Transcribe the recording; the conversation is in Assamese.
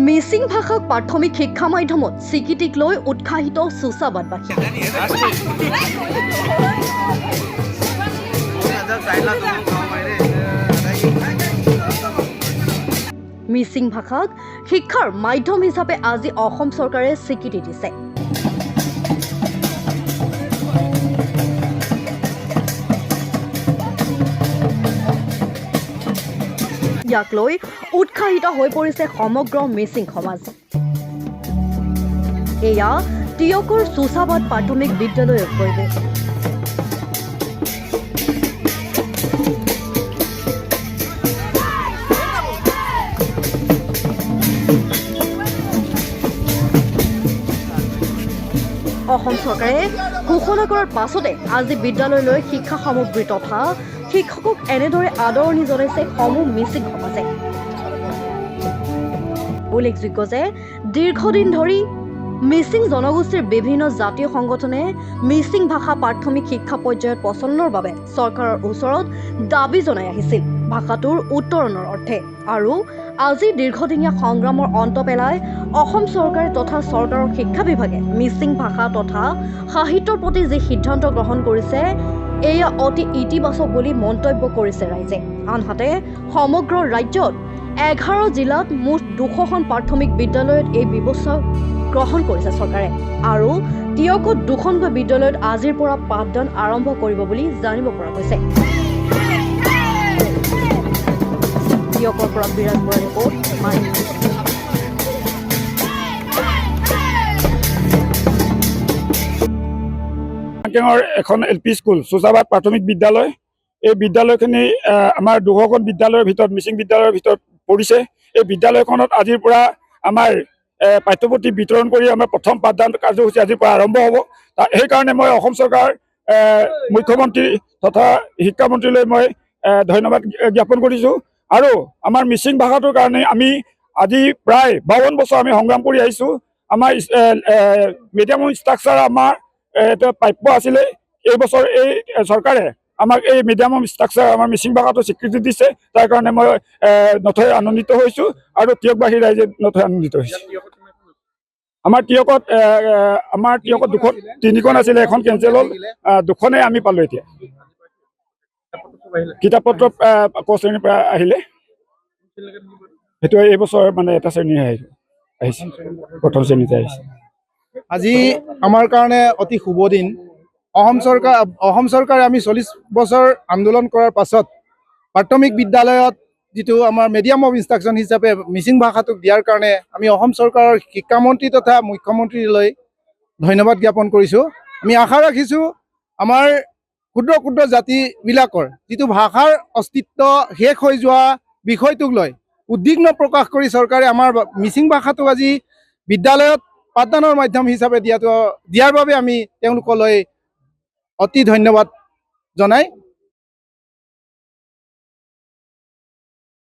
মিচিং ভাষাক প্ৰাথমিক শিক্ষা মাধ্যমত স্বীকৃতিক লৈ উৎসাহিত চুচাবাদবাসী। মিচিং ভাষাক শিক্ষাৰ মাধ্যম হিচাপে আজি অসম চৰকাৰে স্বীকৃতি দিছে। ইয়াক লৈ উৎসাহিত হৈ পৰিছে সমগ্ৰ মিচিং সমাজ। এয়া টিয়কৰ চুচাবাদ প্ৰাথমিক বিদ্যালয়ৰ পৰিৱেশ। অসম চৰকাৰে ঘোষণা কৰাৰ পাছতে আজি বিদ্যালয়লৈ শিক্ষা সামগ্ৰী তথা শিক্ষকক এনেদৰে আদৰণি জনাইছে সমূহ মিচিং সমাজে। উল্লেখযোগ্য যে দীৰ্ঘদিন ধৰি মিচিং জনগোষ্ঠীৰ বিভিন্ন জাতীয় সংগঠনে মিচিং ভাষা প্ৰাথমিক শিক্ষা পৰ্যায়ত প্ৰচলনৰ বাবে চৰকাৰৰ ওচৰত দাবী জনাই আহিছিল ভাষাটোৰ উত্তৰণৰ অৰ্থে। আৰু আজি দীৰ্ঘদিনীয়া সংগ্ৰামৰ অন্ত পেলাই অসম চৰকাৰে তথা চৰকাৰৰ শিক্ষা বিভাগে মিচিং ভাষা তথা সাহিত্যৰ প্ৰতি যি সিদ্ধান্ত গ্ৰহণ কৰিছে এয়া অতি ইতিবাচক বুলি মন্তব্য কৰিছে ৰাইজে। আনহাতে সমগ্ৰ ৰাজ্যত 11 জিলাত মুঠ 200খন প্ৰাথমিক বিদ্যালয়ত এই ব্যৱস্থা গ্ৰহণ কৰিছে চৰকাৰে আৰু টিয়কত 2খনকৈ বিদ্যালয়ত আজিৰ পৰা পাঠদান আৰম্ভ কৰিব বুলি জানিব পৰা গৈছে। টিয়কৰ পৰা বিৰাজ বৰা ৰিপৰ্ট মাই নিউজ। এখন LP স্কুল চুচাবাদ প্ৰাথমিক বিদ্যালয়। এই বিদ্যালয়খিনি আমাৰ 200খন বিদ্যালয়ৰ ভিতৰত মিচিং বিদ্যালয়ৰ ভিতৰত পৰিছে। এই বিদ্যালয়খনত আজিৰ পৰা আমাৰ পাঠ্যপুথি বিতৰণ কৰি আমাৰ প্ৰথম পাঠদান কাৰ্যসূচী আজিৰ পৰা আৰম্ভ হ'ব। সেইকাৰণে মই অসম চৰকাৰ মুখ্যমন্ত্ৰী তথা শিক্ষামন্ত্ৰীলৈ মই ধন্যবাদ জ্ঞাপন কৰিছোঁ। আৰু আমাৰ মিচিং ভাষাটোৰ কাৰণে আমি আজি প্ৰায় 52 বছৰ আমি সংগ্ৰাম কৰি আহিছোঁ। আমাৰ মিডিয়াম ষ্ট্ৰাকচাৰ আমাৰ এটা প্ৰাপ্য আছিলে। এই বছৰ এই চৰকাৰে আমাক এই মিডিয়াম ষ্ট্ৰাকচাৰ আমাৰ মিচিং ভাষাটো স্বীকৃতি দিছে। তাৰ কাৰণে মই নথৈ আনন্দিত হৈছোঁ আৰু টিয়কবাসী ৰাইজে নথৈ আনন্দিত হৈছে। আমাৰ টিয়কত 3খন আছিলে, এখন কেঞ্চেল হ'ল, 2খনে আমি পালোঁ। এতিয়া কিতাপ পত্ৰ ক শ্ৰেণীৰ পৰা আহিলে, সেইটো এইবছৰ মানে এটা শ্ৰেণী আহিছে, প্ৰথম শ্ৰেণীতে আহিছে। আজি আমাৰ কাৰণে অতি শুভ দিন। অসম চৰকাৰে আমি 40 বছৰ আন্দোলন কৰাৰ পাছত প্ৰাথমিক বিদ্যালয়ত যিটো আমাৰ মিডিয়াম অফ ইনষ্ট্ৰাকশ্যন হিচাপে মিচিং ভাষাটোক দিয়াৰ কাৰণে আমি অসম চৰকাৰৰ শিক্ষামন্ত্ৰী তথা মুখ্যমন্ত্ৰীলৈ ধন্যবাদ জ্ঞাপন কৰিছোঁ। আমি আশা ৰাখিছোঁ আমাৰ ক্ষুদ্ৰ ক্ষুদ্ৰ জাতিবিলাকৰ যিটো ভাষাৰ অস্তিত্ব শেষ হৈ যোৱা বিষয়টোক লৈ উদ্বিগ্ন প্ৰকাশ কৰি চৰকাৰে আমাৰ মিচিং ভাষাটোক আজি বিদ্যালয়ত পাঠদানৰ মাধ্যম হিচাপে দিয়াৰ বাবে আমি তেওঁলোকলৈ অতি ধন্যবাদ জনাই